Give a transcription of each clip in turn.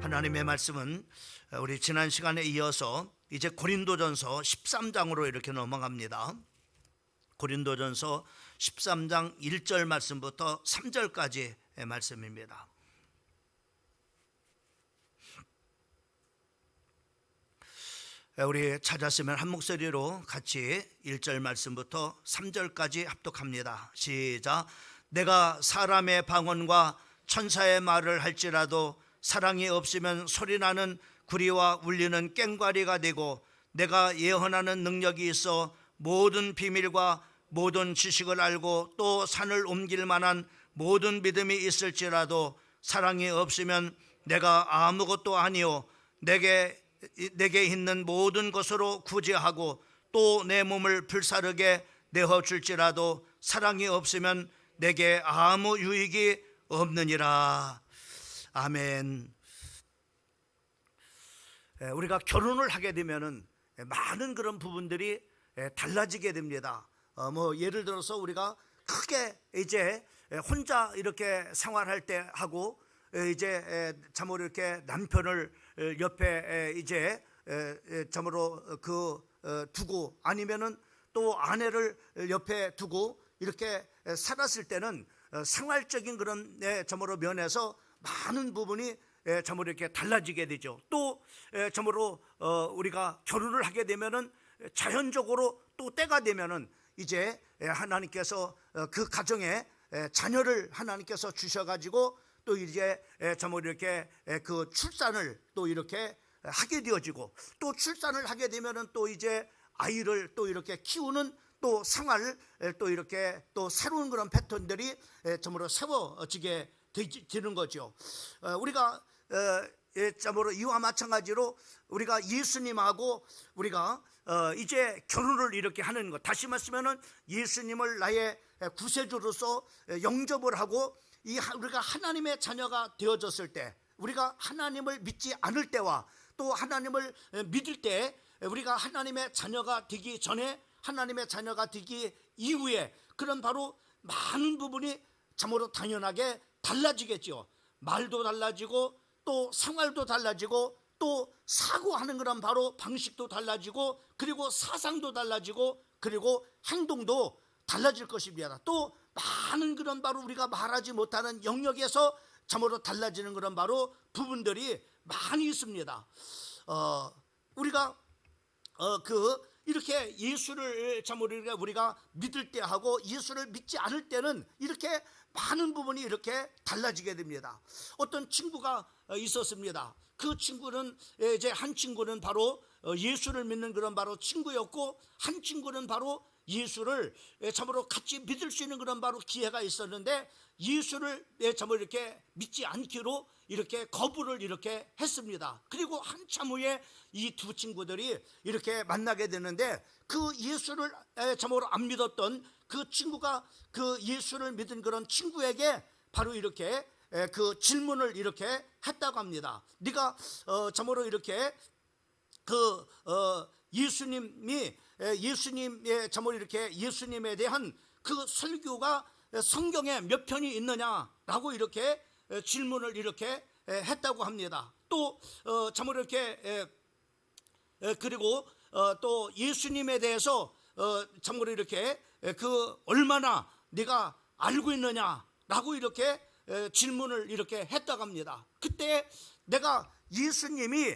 하나님의 말씀은 우리 지난 시간에 이어서 이제 고린도전서 13장으로 이렇게 넘어갑니다. 고린도전서 13장 1절 말씀부터 3절까지의 말씀입니다. 우리 찾았으면 한 목소리로 같이 1절 말씀부터 3절까지 합독합니다. 시작. 내가 사람의 방언과 천사의 말을 할지라도 사랑이 없으면 소리나는 구리와 울리는 꽹과리가 되고, 내가 예언하는 능력이 있어 모든 비밀과 모든 지식을 알고 또 산을 옮길 만한 모든 믿음이 있을지라도 사랑이 없으면 내가 아무것도 아니요 내게 있는 모든 것으로 구제하고 또 내 몸을 불사르게 내어 줄지라도 사랑이 없으면 내게 아무 유익이 없느니라. 아멘. 우리가 결혼을 하게 되면은 많은 그런 부분들이 달라지게 됩니다. 예를 들어서 우리가 크게 이제 혼자 이렇게 생활할 때 하고, 이제 참으로 이렇게 남편을 옆에 이제 참으로 두고, 아니면은 또 아내를 옆에 두고 이렇게 살았을 때는 생활적인 그런 참으로 면에서 많은 부분이 참으로 이렇게 달라지게 되죠. 또 참으로 우리가 결혼을 하게 되면은 자연적으로 또 때가 되면은 이제 하나님께서 그 가정에 자녀를 하나님께서 주셔가지고 또 이제 참으로 이렇게 그 출산을 또 이렇게 하게 되어지고, 또 출산을 하게 되면은 또 이제 아이를 또 이렇게 키우는 또 생활, 또 이렇게 또 새로운 그런 패턴들이 참으로 세워지게 되는 거죠. 우리가 참으로 이와 마찬가지로 우리가 예수님하고 우리가 이제 결혼을 이렇게 하는 것, 다시 말씀하면 예수님을 나의 구세주로서 영접을 하고 우리가 하나님의 자녀가 되어졌을 때, 우리가 하나님을 믿지 않을 때와 또 하나님을 믿을 때, 우리가 하나님의 자녀가 되기 전에 하나님의 자녀가 되기 이후에 그런 바로 많은 부분이 참으로 당연하게 달라지겠죠. 말도 달라지고 또 생활도 달라지고 또 사고하는 그런 바로 방식도 달라지고, 그리고 사상도 달라지고, 그리고 행동도 달라질 것입니다. 또 많은 그런 바로 우리가 말하지 못하는 영역에서 참으로 달라지는 그런 바로 부분들이 많이 있습니다. 우리가 이렇게 예수를 참으로 우리가 믿을 때 하고 예수를 믿지 않을 때는 이렇게 많은 부분이 이렇게 달라지게 됩니다. 어떤 친구가 있었습니다. 그 친구는 이제 한 친구는 바로 예수를 믿는 그런 바로 친구였고, 한 친구는 바로 예수를 참으로 같이 믿을 수 있는 그런 바로 기회가 있었는데, 예수를 참으로 이렇게 믿지 않기로 이렇게 거부를 이렇게 했습니다. 그리고 한참 후에 이 두 친구들이 이렇게 만나게 되는데, 그 예수를 참으로 안 믿었던 그 친구가 그 예수를 믿은 그런 친구에게 바로 이렇게 그 질문을 이렇게 했다고 합니다. 네가 참으로 이렇게 예수님의 참으로 이렇게 예수님에 대한 그 설교가 성경에 몇 편이 있느냐라고 이렇게 질문을 이렇게 했다고 합니다. 또 참으로 이렇게 그리고 또 예수님에 대해서 참으로 이렇게 얼마나 네가 알고 있느냐라고 이렇게 질문을 이렇게 했다고 합니다. 그때 내가 예수님이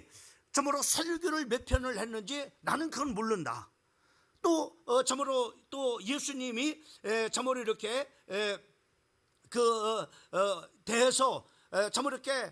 참으로 설교를 몇 편을 했는지 나는 그건 모른다. 또 참으로 또 예수님이 참으로 이렇게 대해서 참으로 이렇게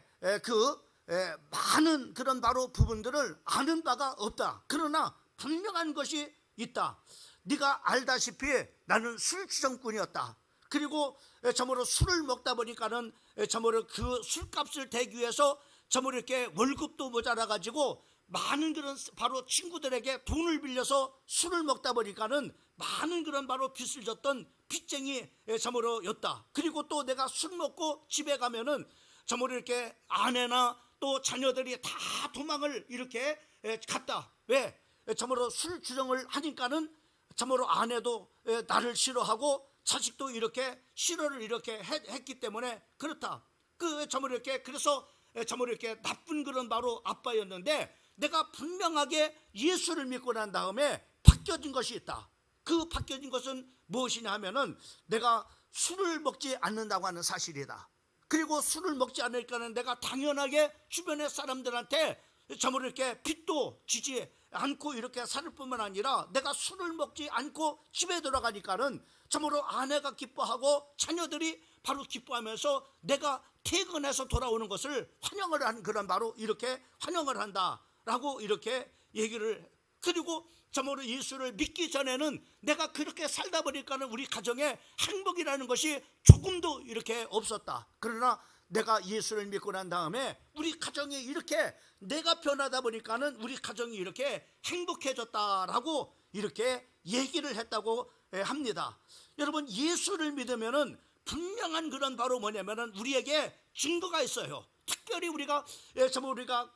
많은 그런 바로 부분들을 아는 바가 없다. 그러나 분명한 것이 있다. 네가 알다시피 나는 술주정꾼이었다. 그리고 참으로 술을 먹다 보니까는 참으로 그 술값을 대기 위해서 참으로 이렇게 월급도 모자라 가지고 많은 그런 바로 친구들에게 돈을 빌려서 술을 먹다 보니까는 많은 그런 바로 빚을 졌던 빚쟁이 참으로였다. 그리고 또 내가 술 먹고 집에 가면은 참으로 이렇게 아내나 또 자녀들이 다 도망을 이렇게 갔다. 왜? 참으로 술 주정을 하니까는 참으로 아내도 나를 싫어하고 자식도 이렇게 싫어를 이렇게 했기 때문에 그렇다. 참으로 이렇게 그래서 참으로 이렇게 나쁜 그런 바로 아빠였는데, 내가 분명하게 예수를 믿고 난 다음에 바뀌어진 것이 있다. 그 바뀌어진 것은 무엇이냐 하면은 내가 술을 먹지 않는다고 하는 사실이다. 그리고 술을 먹지 않으니까는 내가 당연하게 주변의 사람들한테 참으로 이렇게 빚도 지지 않고 이렇게 살 뿐만 아니라, 내가 술을 먹지 않고 집에 들어가니까는 참으로 아내가 기뻐하고 자녀들이 바로 기뻐하면서 내가 퇴근해서 돌아오는 것을 환영을 한, 그런 바로 이렇게 환영을 한다라고 이렇게 얘기를. 그리고 참으로 예수를 믿기 전에는 내가 그렇게 살다 보니까는 우리 가정에 행복이라는 것이 조금도 이렇게 없었다. 그러나 내가 예수를 믿고 난 다음에 우리 가정이 이렇게 내가 변하다 보니까는 우리 가정이 이렇게 행복해졌다라고 이렇게 얘기를 했다고 합니다. 여러분, 예수를 믿으면은 분명한 그런 바로 뭐냐면은 우리에게 증거가 있어요. 특별히 우리가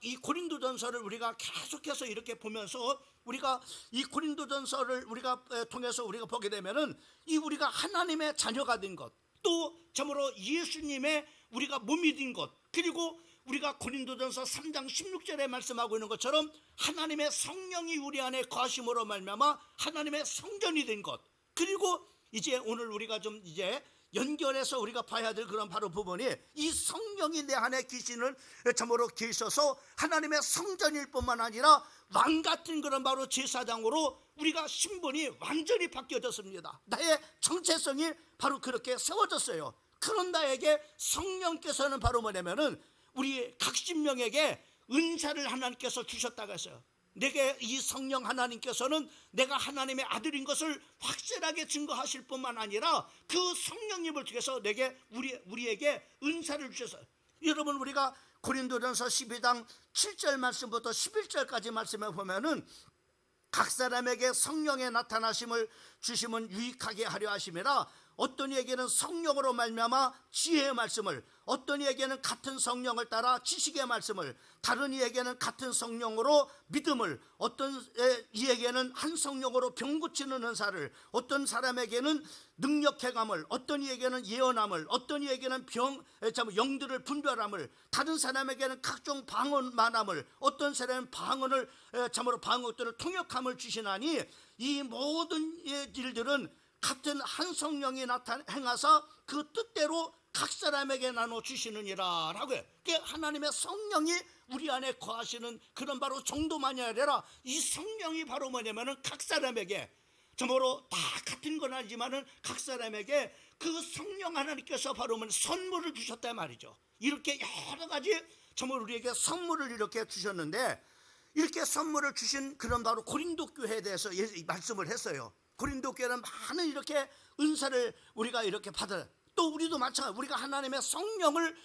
이 고린도전서를 우리가 계속해서 이렇게 보면서 우리가 이 고린도전서를 우리가 통해서 우리가 보게 되면은 이 우리가 하나님의 자녀가 된 것, 또 참으로 예수님의 우리가 몸이 된 것, 그리고 우리가 고린도전서 3장 16절에 말씀하고 있는 것처럼 하나님의 성령이 우리 안에 거하심으로 말미암아 하나님의 성전이 된 것, 그리고 이제 오늘 우리가 좀 이제 연결해서 우리가 봐야 될 그런 바로 부분이, 이 성령이 내 안에 계시는 참으로 계셔서 하나님의 성전일 뿐만 아니라 왕 같은 그런 바로 제사장으로 우리가 신분이 완전히 바뀌어졌습니다. 나의 정체성이 바로 그렇게 세워졌어요. 그런 나에게 성령께서는 바로 뭐냐면은 우리 각신명에게 은사를 하나님께서 주셨다고 했어요. 내게 이 성령 하나님께서는 내가 하나님의 아들인 것을 확실하게 증거하실 뿐만 아니라 그 성령님을 통해서 내게 우리에게 은사를 주셔서, 여러분 우리가 고린도전서 12장 7절 말씀부터 11절까지 말씀에 보면은 각 사람에게 성령의 나타나심을 주심은 유익하게 하려 하심이라, 어떤 이에게는 성령으로 말미암아 지혜의 말씀을, 어떤 이에게는 같은 성령을 따라 지식의 말씀을, 다른 이에게는 같은 성령으로 믿음을, 어떤 이에게는 한 성령으로 병 고치는 은사를, 어떤 사람에게는 능력 행함을, 어떤 이에게는 예언함을, 어떤 이에게는 영들을 분별함을, 다른 사람에게는 각종 방언만함을, 어떤 사람은 방언을 참으로 방언들을 통역함을 주시나니, 이 모든 일들은 같은 한 성령이 행하사 그 뜻대로 각 사람에게 나눠 주시느니라 라고 해요. 하나님의 성령이 우리 안에 거하시는 그런 바로 정도만이 아니라, 이 성령이 바로 뭐냐면은 각 사람에게 참으로 다 같은 건 아니지만은 각 사람에게 그 성령 하나님께서 바로 선물을 주셨다 말이죠. 이렇게 여러 가지 참으로 우리에게 선물을 이렇게 주셨는데, 이렇게 선물을 주신 그런 바로 고린도 교회에 대해서 말씀을 했어요. 고린도 교회는 많은 이렇게 은사를 우리가 이렇게 받아, 또 우리도 마찬가지, 우리가 하나님의 성령을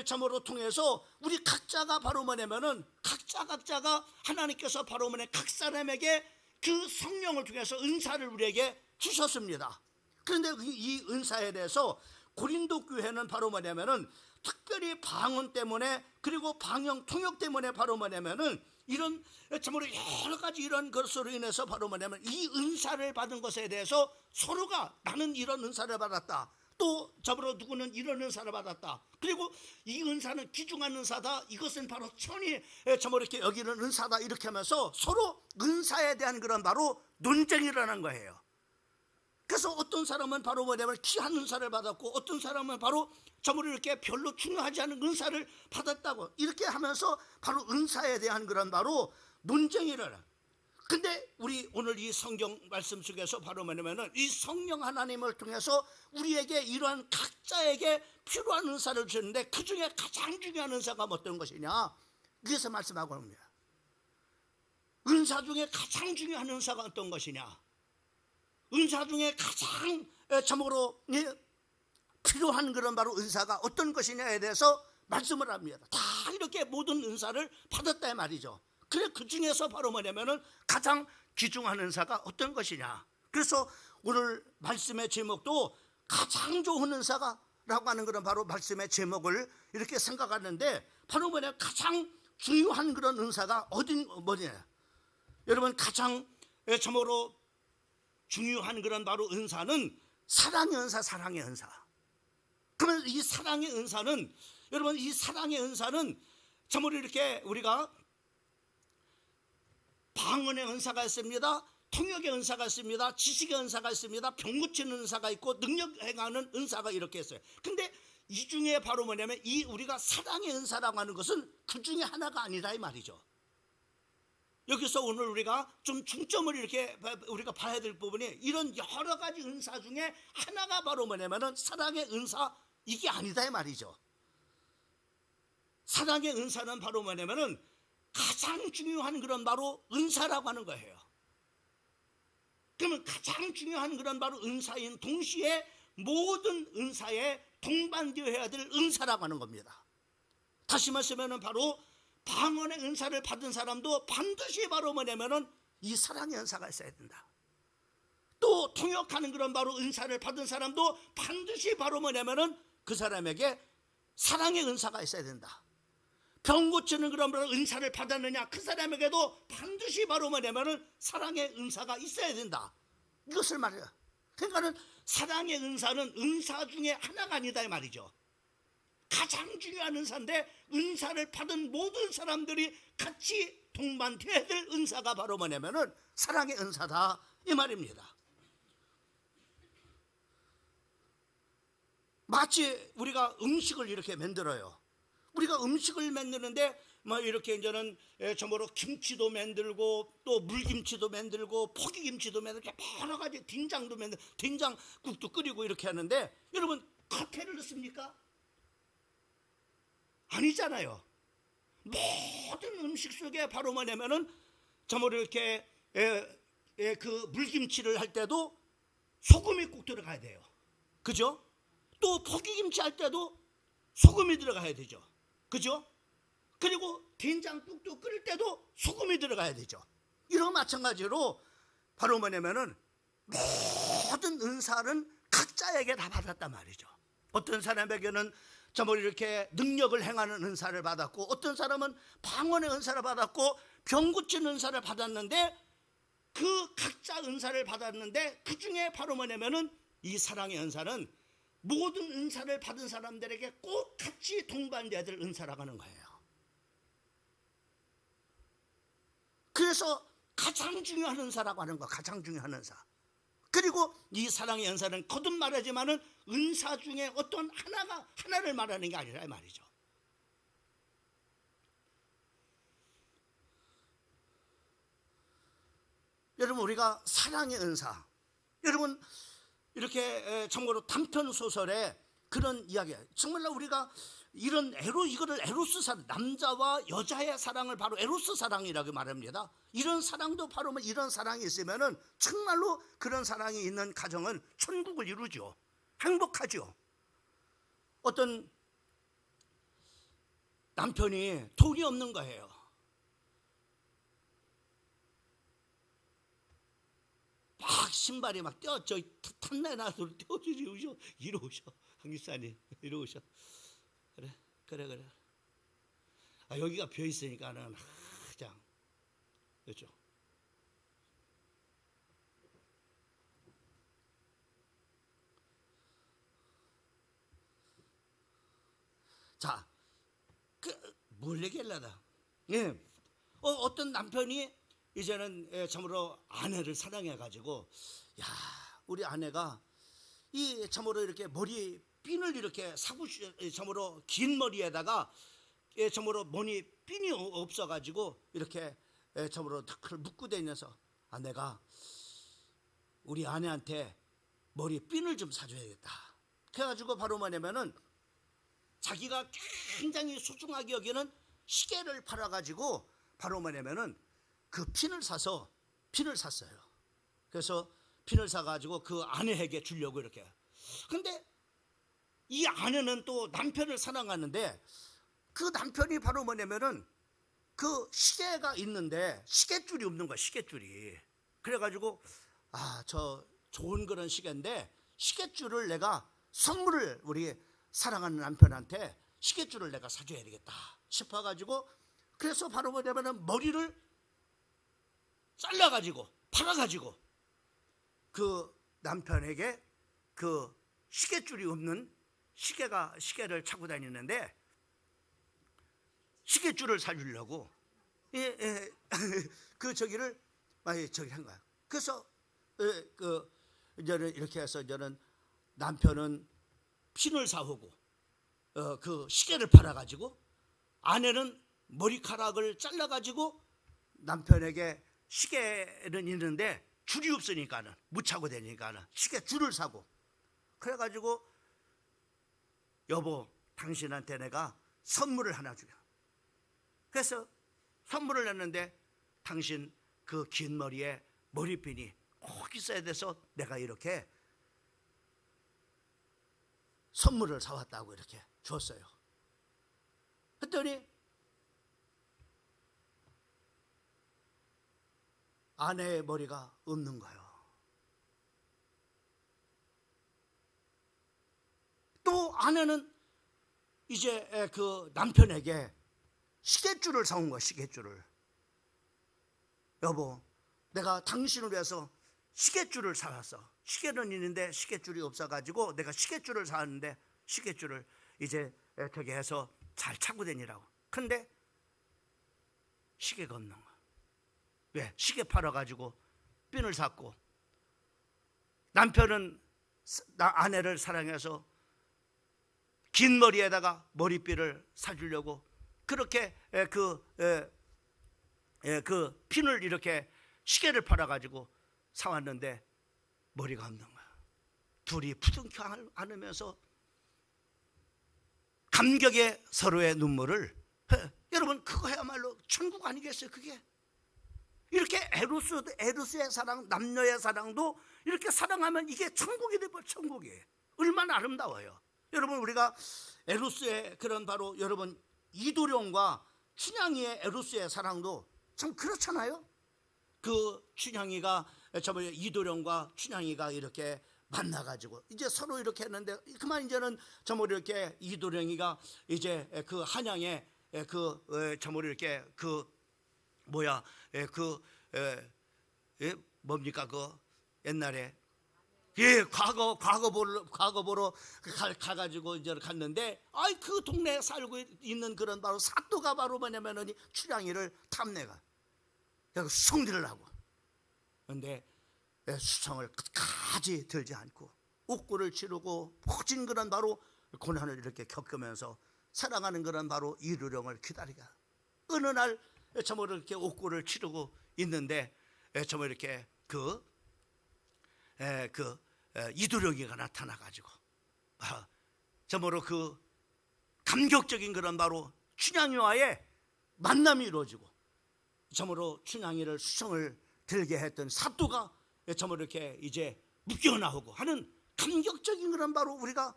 참으로 통해서 우리 각자가 바로 뭐냐면은 각자가 하나님께서 바로 각 사람에게 그 성령을 통해서 은사를 우리에게 주셨습니다. 그런데 이 은사에 대해서 고린도 교회는 바로 뭐냐면은 특별히 방언 때문에, 그리고 방언 통역 때문에 바로 뭐냐면은 이런 참으로 여러 가지 이런 것으로 인해서 바로 뭐냐면 이 은사를 받은 것에 대해서 서로가 나는 이런 은사를 받았다, 또 참으로 누구는 이런 은사를 받았다, 그리고 이 은사는 귀중한 은사다, 이것은 바로 천이 참으로 이렇게 여기는 은사다, 이렇게 하면서 서로 은사에 대한 그런 바로 논쟁이 일어난 거예요. 그래서 어떤 사람은 바로 뭐냐면 귀한 은사를 받았고, 어떤 사람은 바로 참으로 이렇게 별로 중요하지 않은 은사를 받았다고, 이렇게 하면서 바로 은사에 대한 그런 바로 논쟁이 일어나. 근데 우리 오늘 이 성경 말씀 속에서 바로 뭐냐면은 이 성령 하나님을 통해서 우리에게 이러한 각자에게 필요한 은사를 주셨는데, 그 중에 가장 중요한 은사가 어떤 것이냐, 그래서 말씀하고 있습니다. 은사 중에 가장 중요한 은사가 어떤 것이냐, 은사 중에 가장 참으로 필요한 그런 바로 은사가 어떤 것이냐에 대해서 말씀을 합니다. 다 이렇게 모든 은사를 받았다 말이죠. 그래, 그 중에서 바로 뭐냐면은 가장 귀중한 은사가 어떤 것이냐. 그래서 오늘 말씀의 제목도 가장 좋은 은사가라고 하는 그런 바로 말씀의 제목을 이렇게 생각하는데, 바로 뭐냐, 가장 중요한 그런 은사가 뭐냐. 여러분, 가장 참으로 중요한 그런 바로 은사는 사랑의 은사, 사랑의 은사. 그러면 이 사랑의 은사는, 여러분 이 사랑의 은사는 참으로 이렇게 우리가 방언의 은사가 있습니다. 통역의 은사가 있습니다. 지식의 은사가 있습니다. 병 고치는 은사가 있고 능력 행하는 은사가 이렇게 있어요. 근데 이 중에 바로 뭐냐면 이 우리가 사랑의 은사라고 하는 것은 그 중에 하나가 아니라 이 말이죠. 여기서 오늘 우리가 좀 중점을 이렇게 우리가 봐야 될 부분이 이런 여러 가지 은사 중에 하나가 바로 뭐냐면은 사랑의 은사, 이게 아니다 이 말이죠. 사랑의 은사는 바로 뭐냐면은 가장 중요한 그런 바로 은사라고 하는 거예요. 그러면 가장 중요한 그런 바로 은사인 동시에 모든 은사에 동반되어야 될 은사라고 하는 겁니다. 다시 말하면 바로 방언의 은사를 받은 사람도 반드시 바로 뭐냐면은 이 사랑의 은사가 있어야 된다. 또 통역하는 그런 바로 은사를 받은 사람도 반드시 바로 뭐냐면은 그 사람에게 사랑의 은사가 있어야 된다. 병 고치는 그런 바로 은사를 받았느냐, 그 사람에게도 반드시 바로 뭐냐면은 사랑의 은사가 있어야 된다. 이것을 말해요. 그러니까는 사랑의 은사는 은사 중에 하나가 아니다 이 말이죠. 가장 중요한 은사인데 은사를 받은 모든 사람들이 같이 동반돼야 될 은사가 바로 뭐냐면은 사랑의 은사다 이 말입니다. 마치 우리가 음식을 이렇게 만들어요. 우리가 음식을 만드는데 뭐 이렇게 이제는 저뭐로 김치도 만들고 또 물김치도 만들고 포기김치도 만들고 여러 가지 된장도 만들고 된장국도 끓이고 이렇게 하는데 여러분 겉에를 넣습니까? 아니잖아요. 모든 음식 속에 바로 뭐냐면은 저뭐로 이렇게 그 물김치를 할 때도 소금이 꼭 들어가야 돼요. 그죠? 또 포기김치 할 때도 소금이 들어가야 되죠. 그죠? 그리고 된장국도 끓일 때도 소금이 들어가야 되죠. 이런 마찬가지로 바로 뭐냐면은 모든 은사는 각자에게 다 받았단 말이죠. 어떤 사람에게는 뭐 이렇게 능력을 행하는 은사를 받았고, 어떤 사람은 방언의 은사를 받았고, 병 고치는 은사를 받았는데, 그 각자 은사를 받았는데 그 중에 바로 뭐냐면은 이 사랑의 은사는 모든 은사를 받은 사람들에게 꼭 같이 동반돼야 될 은사라고 하는 거예요. 그래서 가장 중요한 은사라고 하는 거, 가장 중요한 은사. 그리고 이 사랑의 은사는 거듭 말하지만은 은사 중에 어떤 하나를 말하는 게 아니라 이 말이죠. 여러분, 우리가 사랑의 은사, 여러분 이렇게 참고로 단편 소설에 그런 이야기예요. 정말로 우리가 이런 이거를 에로스 사랑, 남자와 여자의 사랑을 바로 에로스 사랑이라고 말합니다. 이런 사랑도 바로 이런 사랑이 있으면은 정말로 그런 사랑이 있는 가정은 천국을 이루죠. 행복하죠. 어떤 남편이 돈이 없는 거예요. 막 신발이 막 저 탐내 나서 떼어주지 이러오셔. 한기사님 이러오셔. 그래. 아, 여기가 비어 있으니까는 그냥 그렇죠. 자, 뭘 얘기하려다. 예, 어떤 남편이 이제는 참으로 아내를 사랑해가지고, 야, 우리 아내가 이 참으로 이렇게 머리 핀을 이렇게 참으로 긴 머리에다가 참으로 머리 핀이 없어가지고 이렇게 참으로 그걸 묶고 다니면서 아내가 우리 아내한테 머리 핀을 좀 사줘야겠다. 그래가지고 바로 뭐냐면은 자기가 굉장히 소중하게 여기는 시계를 팔아가지고 바로 뭐냐면은 그 핀을 샀어요. 그래서 핀을 사가지고 그 아내에게 주려고 이렇게. 근데 이 아내는 또 남편을 사랑하는데 그 남편이 바로 뭐냐면은 그 시계가 있는데 시계줄이 없는 거야, 시계줄이. 그래가지고 저 좋은 그런 시계인데 시계줄을 내가 선물을 우리 사랑하는 남편한테 시계줄을 내가 사줘야 되겠다 싶어가지고, 그래서 바로 뭐냐면은 머리를 잘라가지고 팔아가지고 그 남편에게 그 시계줄이 없는 시계를 차고 다니는데 시계줄을 사주려고 그 저기를 저기 한 거야. 그래서 이제는 이렇게 해서 이제는 남편은 핀을 사오고 그 시계를 팔아가지고 아내는 머리카락을 잘라가지고 남편에게 시계는 있는데 줄이 없으니까는 못 차고 되니까는 시계 줄을 사고, 그래가지고 여보 당신한테 내가 선물을 하나 주려. 그래서 선물을 냈는데 당신 그 긴 머리에 머리핀이 꼭 있어야 돼서 내가 이렇게 선물을 사왔다고 이렇게 줬어요. 그랬더니 아내의 머리가 없는 거예요. 또 아내는 이제 그 남편에게 시계줄을 사온 거야. 시계줄을. 여보 내가 당신을 위해서 시계줄을 사왔어. 시계는 있는데 시계줄이 없어가지고 내가 시계줄을 사왔는데 시계줄을 이제 저기 해서 잘 차고 다니라고. 근데 시계가 없는 거야. 왜? 시계 팔아가지고 핀을 샀고, 남편은 아내를 사랑해서 긴 머리에다가 머리핀을 사주려고 그렇게 그 핀을 이렇게 시계를 팔아가지고 사왔는데 머리가 없는 거야. 둘이 부둥켜 안으면서 감격에 서로의 눈물을 여러분 그거야말로 천국 아니겠어요? 그게 이렇게 에로스의 사랑, 남녀의 사랑도 이렇게 사랑하면 이게 천국이 되버려. 천국이에요. 얼마나 아름다워요. 여러분 우리가 에로스의 그런 바로 여러분 이도령과 춘향이의 에로스의 사랑도 참 그렇잖아요. 그 춘향이가 저번에 이도령과 춘향이가 이렇게 만나가지고 이제 서로 이렇게 했는데 그만 이제는 저번에 이렇게 이도령이가 이제 그 한양에 그 저번에 이렇게 그 뭐야 뭡니까 그 옛날에 과거 보러 가가지고 이제 갔는데 그 동네에 살고 있는 그런 바로 사또가 바로 뭐냐면은 춘향이를 탐내가 수성들을 하고, 그런데 수성을 끝까지 들지 않고 옥고를 치르고 모진 그런 바로 고난을 이렇게 겪으면서 사랑하는 그런 바로 이도령을 기다리가 어느 날 정말 이렇게 옥고를 치르고 있는데 정말 이렇게 이도령이가 나타나가지고 정말로 그 감격적인 그런 바로 춘향이와의 만남이 이루어지고 정말로 춘향이를 수성을 들게 했던 사또가 정말 이렇게 이제 묶여 나오고 하는 감격적인 그런 바로 우리가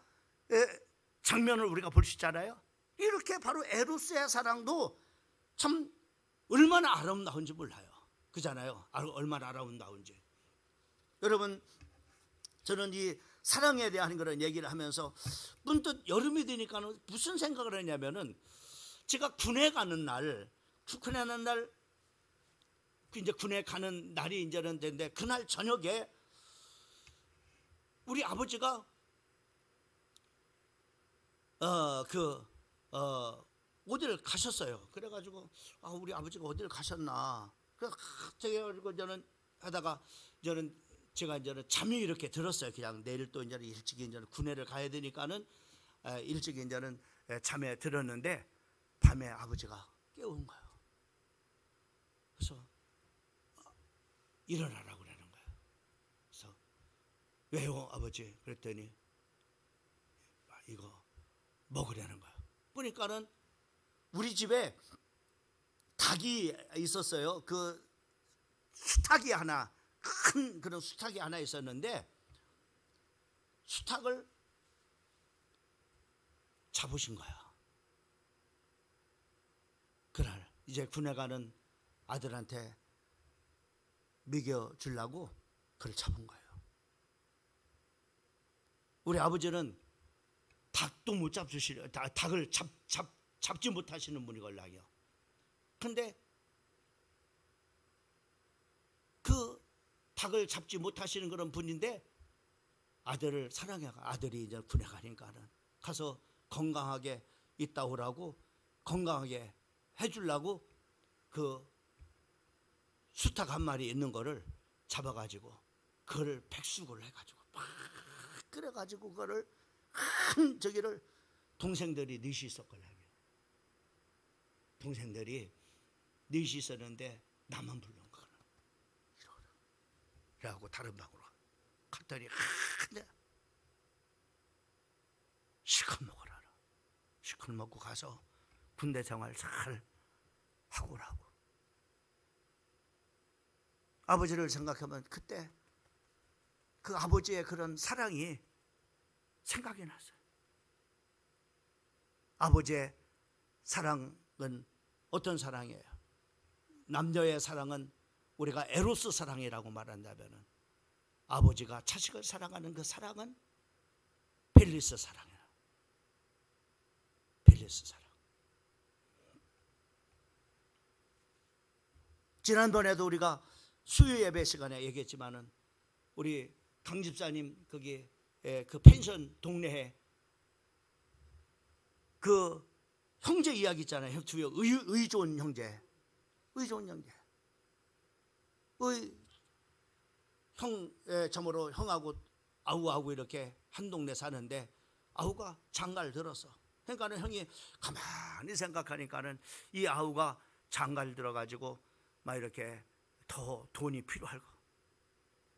장면을 우리가 볼 수 있잖아요. 이렇게 바로 에로스의 사랑도 참 얼마나 아름다운지 몰라요. 그잖아요. 얼마나 아름다운지. 여러분 저는 이 사랑에 대한 그런 얘기를 하면서 문득 여름이 되니까는 무슨 생각을 했냐면은 제가 군에 가는 날 이제 군에 가는 날이 이제는 됐는데 그날 저녁에 우리 아버지가 어디를 가셨어요. 그래가지고 우리 아버지가 어디를 가셨나. 그래서 제가 저는 하다가 제가 이제는 잠이 이렇게 들었어요. 그냥 내일 또 이제 일찍 이제 군에를 가야 되니까는 일찍 이제는 잠에 들었는데 밤에 아버지가 깨운 거예요. 그래서 일어나라고 그러는 거예요. 그래서 왜요 아버지? 그랬더니 이거 먹으려는 거예요. 보니까는 우리 집에 닭이 있었어요. 그 수탉이 하나, 큰 그런 수탉이 하나 있었는데 수탉을 잡으신 거야. 그날 이제 군에 가는 아들한테 먹여주려고 그걸 잡은 거예요. 우리 아버지는 닭도 못 잡수시려, 닭을 잡지 못하시는 분이걸랑요. 근데 그 닭을 잡지 못하시는 그런 분인데 아들을 사랑해. 아들이 이제 군에 가니까는 가서 건강하게 있다 오라고 건강하게 해주려고 그 수탉 한 마리 있는 거를 잡아가지고 그거를 백숙을 해가지고 막 끓여가지고 그거를 한 저기를 동생들이 넷이 있었거든요. 동생들이 넷이 있었는데 나만 부른 거는 그래갖고 다른 방으로 갔더니 실컷 먹어라. 실컷 먹고 가서 군대 생활 잘 하고 오라고. 아버지를 생각하면 그때 그 아버지의 그런 사랑이 생각이 났어요. 아버지의 사랑은 어떤 사랑이에요? 남녀의 사랑은 우리가 에로스 사랑이라고 말한다면 아버지가 자식을 사랑하는 그 사랑은 펠리스 사랑이에요. 펠리스 사랑. 지난번에도 우리가 수요 예배 시간에 얘기했지만은 우리 강 집사님 거기 그 펜션 동네에 그 형제 이야기 있잖아요. 주요 의좋은 형제, 의좋은 형제. 저모로 형하고 아우하고 이렇게 한 동네 사는데 아우가 장가를 들었어. 그러니까는 형이 가만히 생각하니까는 이 아우가 장가를 들어가지고 막 이렇게 더 돈이 필요할 거.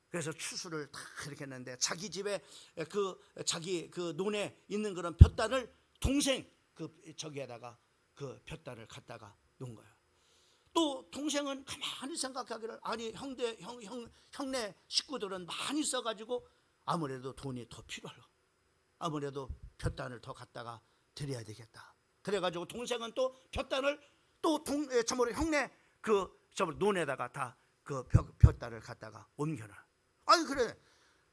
그래서 추수를 다 이렇게 했는데 자기 집에 자기 그 논에 있는 그런 볕단을 동생 그 저기에다가 그 볕단을 갖다가 놓은 거예요. 또 동생은 가만히 생각하기를 아니 형네 식구들은 많이 써가지고 아무래도 돈이 더 필요하고 아무래도 볕단을 더 갖다가 드려야 되겠다. 그래가지고 동생은 또 볕단을 또 참으로 형네 논에다가 다 그 볕단을 갖다가 옮겨놔. 아니 그래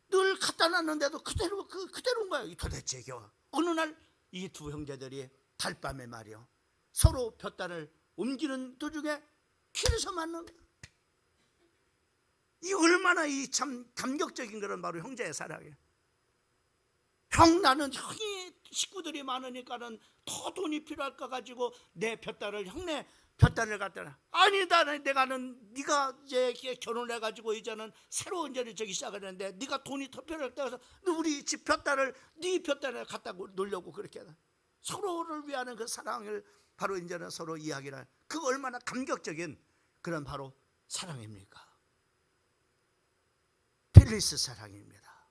늘 갖다 놨는데도 그대로인 거야. 도대체 이거 어느 날 이 두 형제들이 달밤에 말이요 서로 볕단을 옮기는 도중에 길에서 만난 거야. 이 얼마나 이 참 감격적인 그런 바로 형제의 사랑이에요. 형 나는 형이 식구들이 많으니까는 더 돈이 필요할 거 가지고 내 볕단을 형네 볕단을 갖다 놔. 아니 내가는 네가 이제 결혼해 가지고 이제는 새로운 일을 저기 시작하는데 네가 돈이 더 필요할 때 가서 우리 집 볕단을 네 볕단을 갖다 놓으려고 그렇게 해. 서로를 위하는 그 사랑을 바로 이제는 서로 이야기를 그 얼마나 감격적인 그런 바로 사랑입니까? 펠리스 사랑입니다.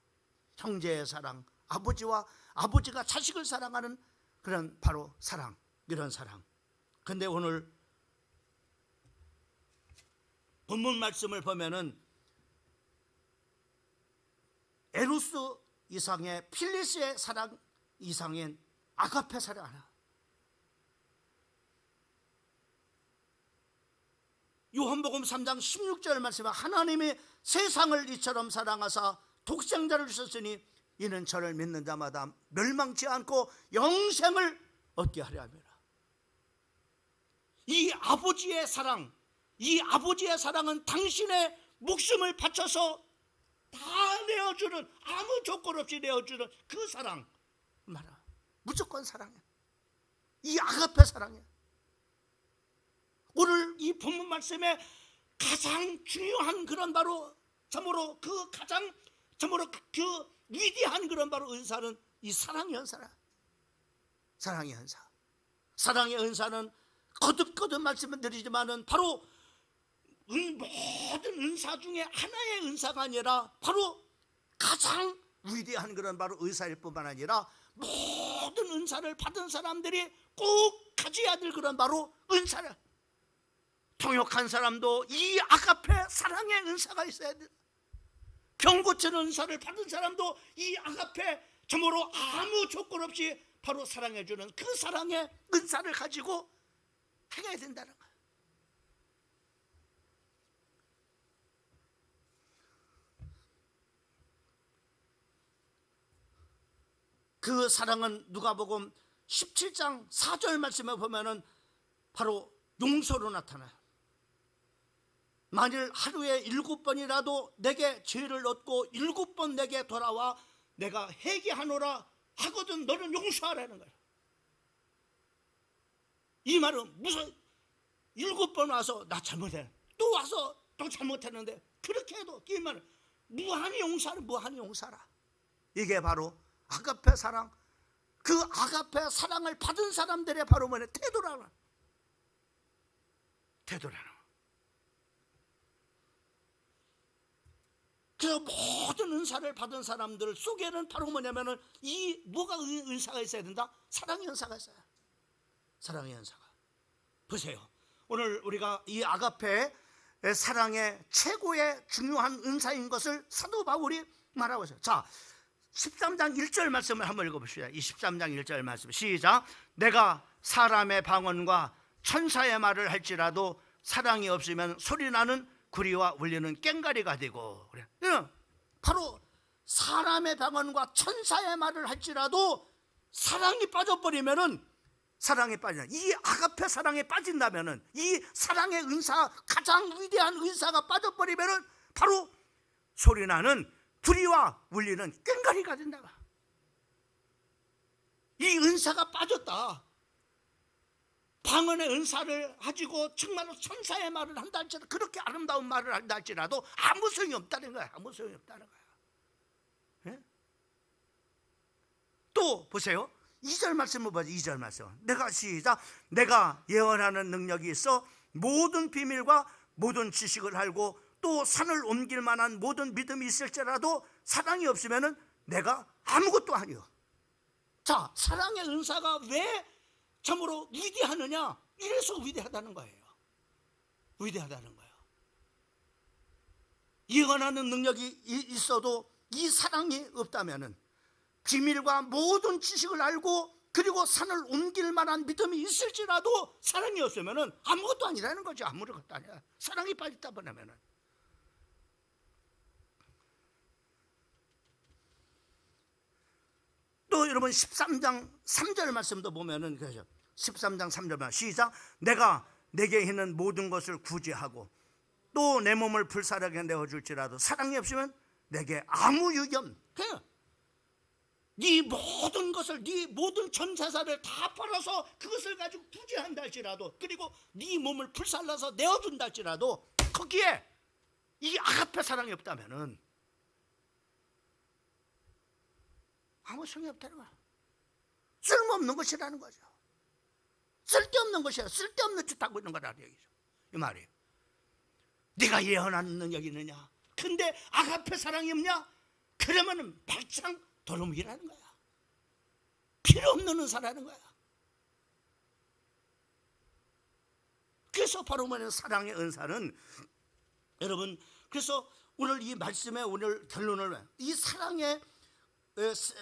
형제의 사랑, 아버지가 자식을 사랑하는 그런 바로 사랑, 이런 사랑. 근데 오늘 본문 말씀을 보면은 에로스 이상의 필리스의 사랑 이상인 아가페 사랑 하나. 요한복음 3장 16절 말씀에 하나님이 세상을 이처럼 사랑하사 독생자를 주셨으니 이는 저를 믿는 자마다 멸망치 않고 영생을 얻게 하려 함이라. 이 아버지의 사랑은 당신의 목숨을 바쳐서 다 내어주는, 아무 조건 없이 내어주는 그 사랑 말아. 무조건 사랑이야. 이 아가페 사랑이야. 오늘 이 본문 말씀에 가장 중요한 그런 바로 참으로 그 위대한 그런 바로 은사는 이 사랑의 은사라. 사랑의 은사. 사랑의 은사는 거듭 말씀을 드리지만은 바로 모든 은사 중에 하나의 은사가 아니라 바로 가장 위대한 그런 바로 은사일 뿐만 아니라 모든 은사를 받은 사람들이 꼭 가져야 될 그런 바로 은사라. 통역한 사람도 이 아가페 사랑의 은사가 있어야 돼. 병 고치는 은사를 받은 사람도 이 아가페 정말로 아무 조건 없이 바로 사랑해주는 그 사랑의 은사를 가지고 해야 된다는 거야. 그 사랑은 누가복음 17장 4절 말씀에 보면은 바로 용서로 나타나요. 만일 하루에 7번이라도 내게 죄를 얻고 7번 내게 돌아와 내가 회개하노라 하거든 너는 용서하라는 거예요. 이 말은 무슨 7번 와서 나 잘못해, 또 와서 또 잘못했는데, 그렇게 해도 끼면 무한히 용서는 무한히 용서라. 이게 바로 아가페 사랑. 그 아가페 사랑을 받은 사람들의 바로 뭐냐, 태도라는. 그래서 모든 은사를 받은 사람들 속에는 바로 뭐냐면은 이 뭐가 은사가 있어야 된다? 사랑의 은사가 있어요. 사랑의 은사가. 보세요. 오늘 우리가 이 아가페 사랑의 최고의 중요한 은사인 것을 사도 바울이 말하고 있어요. 자, 13장 1절 말씀을 한번 읽어봅시다. 이 13장 1절 말씀 시작. 내가 사람의 방언과 천사의 말을 할지라도 사랑이 없으면 소리나는 구리와 울리는 꽹과리가 되고. 그래. 바로 사람의 방언과 천사의 말을 할지라도 사랑이 빠져버리면은, 사랑에 빠지나, 이 아가페 사랑에 빠진다면은, 이 사랑의 은사, 가장 위대한 은사가 빠져버리면은 바로 소리나는 구리와 울리는 꽹과리가 된다. 이 은사가 빠졌다. 방언의 은사를 가지고 정말로 천사의 말을 한다 할지라도, 그렇게 아름다운 말을 한다 할지라도 아무 소용이 없다는 거야. 아무 소용이 없다는 거야. 예? 또 보세요. 2절 말씀을 보죠. 2절 말씀. 내가 시작. 내가 예언하는 능력이 있어 모든 비밀과 모든 지식을 알고 또 산을 옮길 만한 모든 믿음이 있을지라도 사랑이 없으면은 내가 아무것도 아니요. 자, 사랑의 은사가 왜 참으로 위대하느냐? 이래서 위대하다는 거예요. 위대하다는 거예요. 예언하는 능력이 있어도 이 사랑이 없다면은, 비밀과 모든 지식을 알고 그리고 산을 옮길 만한 믿음이 있을지라도 사랑이 없으면은 아무것도 아니라는 거죠. 아무것도 아니야. 사랑이 빠졌다 보면은. 또 여러분 13장 3절 말씀도 보면은 그러죠. 13장 3절 말씀 시작. 내가 내게 있는 모든 것을 구제하고 또 내 몸을 불사르게 내어줄지라도 사랑이 없으면 내게 아무 유익이 없는. 네 모든 것을, 네 모든 전 재산을 다 팔아서 그것을 가지고 구제한다 할지라도, 그리고 네 몸을 불살라서 내어준다 할지라도 거기에 이 아가페 사랑이 없다면은 아무 소용이 없다는 거야. 쓸모없는 것이라는 거죠. 쓸데없는 것이야. 쓸데없는 짓 하고 있는 거라는 얘기죠. 이 말이에요. 네가 예언하는 능력이 있느냐? 근데 아가페 사랑이 없냐? 그러면은 발창 도루묵이라는 거야. 필요 없는 은사라는 거야. 그래서 바로 뭐냐면 사랑의 은사는, 여러분, 그래서 오늘 이 말씀의 오늘 결론을, 이 사랑의,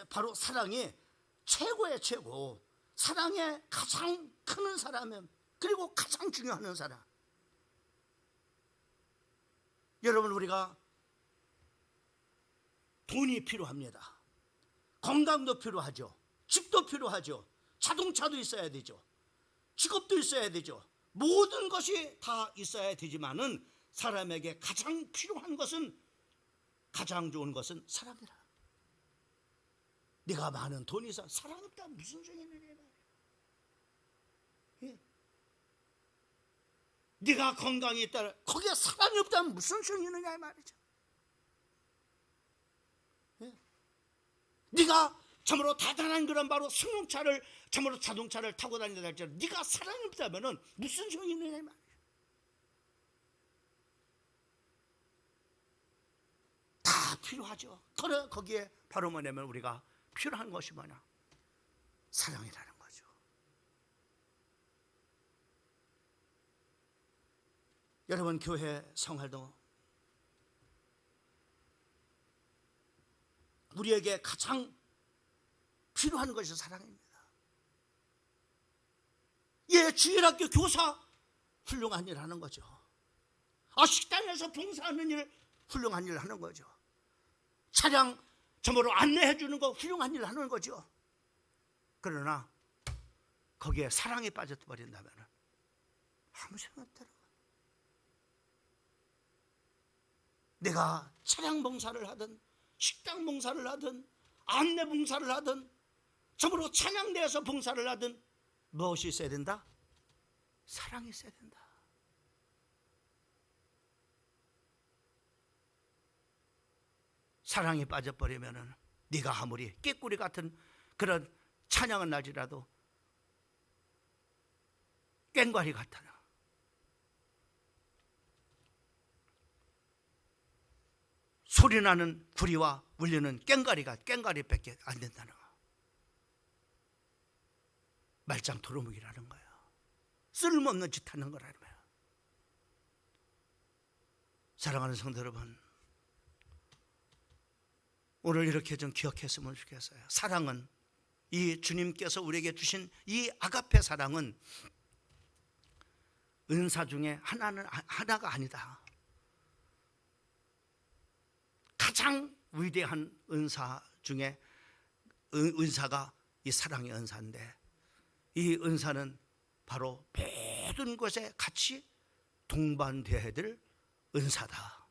바로 사랑이 최고의 최고, 사랑의 가장 큰 은사라면, 그리고 가장 중요한 은사라. 여러분, 우리가 돈이 필요합니다. 건강도 필요하죠. 집도 필요하죠. 자동차도 있어야 되죠. 직업도 있어야 되죠. 모든 것이 다 있어야 되지만은 사람에게 가장 필요한 것은, 가장 좋은 것은 사랑이라. 네가 많은 돈이 있어 사랑 없다면 무슨 소용이 있느냐 말이야. 예. 네가 건강이 있다, 거기에 사랑이 없다면 무슨 소용이 있느냐 말이죠. 예. 네가 참으로 대단한 그런 바로 승용차를, 참으로 자동차를 타고 다닌다 할지라도 네가 사랑이 없다면은 무슨 소용이 있느냐 말이야. 다 필요하죠. 그래, 거기에 바로 뭐냐면 우리가 필요한 것이 뭐냐? 사랑이라는 거죠. 여러분, 교회 생활도 우리에게 가장 필요한 것이 사랑입니다. 예, 주일학교 교사 훌륭한 일 하는 거죠. 식당에서 봉사하는 일 훌륭한 일 하는 거죠. 차량 점으로 안내해 주는 거 훌륭한 일 하는 거죠. 그러나 거기에 사랑이 빠져버린다면 아무 소용 없다는 거예요. 내가 차량 봉사를 하든 식당 봉사를 하든 안내 봉사를 하든 점으로 찬양대에서 봉사를 하든 무엇이 있어야 된다? 사랑이 있어야 된다. 사랑에 빠져버리면은 네가 아무리 꾀꼬리 같은 그런 찬양은 날지라도 꽹과리 같아요. 소리나는 구리와 울리는 꽹과리밖에 안 된다는 거. 말짱 도루묵이라는 거예요. 쓸모없는 짓 하는 거라는 거예요. 사랑하는 성도 여러분, 오늘 이렇게 좀 기억했으면 좋겠어요. 사랑은, 이 주님께서 우리에게 주신 이 아가페 사랑은 은사 중에 하나가 아니다. 가장 위대한 은사 중에 은사가 이 사랑의 은사인데, 이 은사는 바로 모든 것에 같이 동반되어야 될 은사다.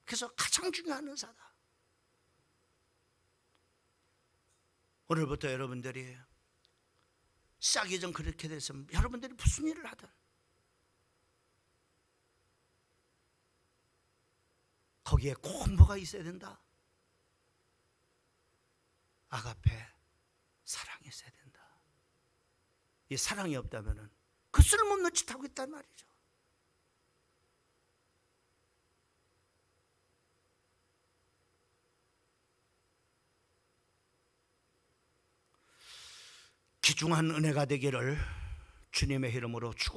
그래서 가장 중요한 은사다. 오늘부터 여러분들이 시작이 좀 그렇게 됐으면 여러분들이 무슨 일을 하든 거기에 꼭 뭐가 있어야 된다? 아가페 사랑이 있어야 된다. 이 사랑이 없다면 그 쓸모없는 짓 하고 있단 말이죠. 귀중한 은혜가 되기를 주님의 이름으로 축원합니다.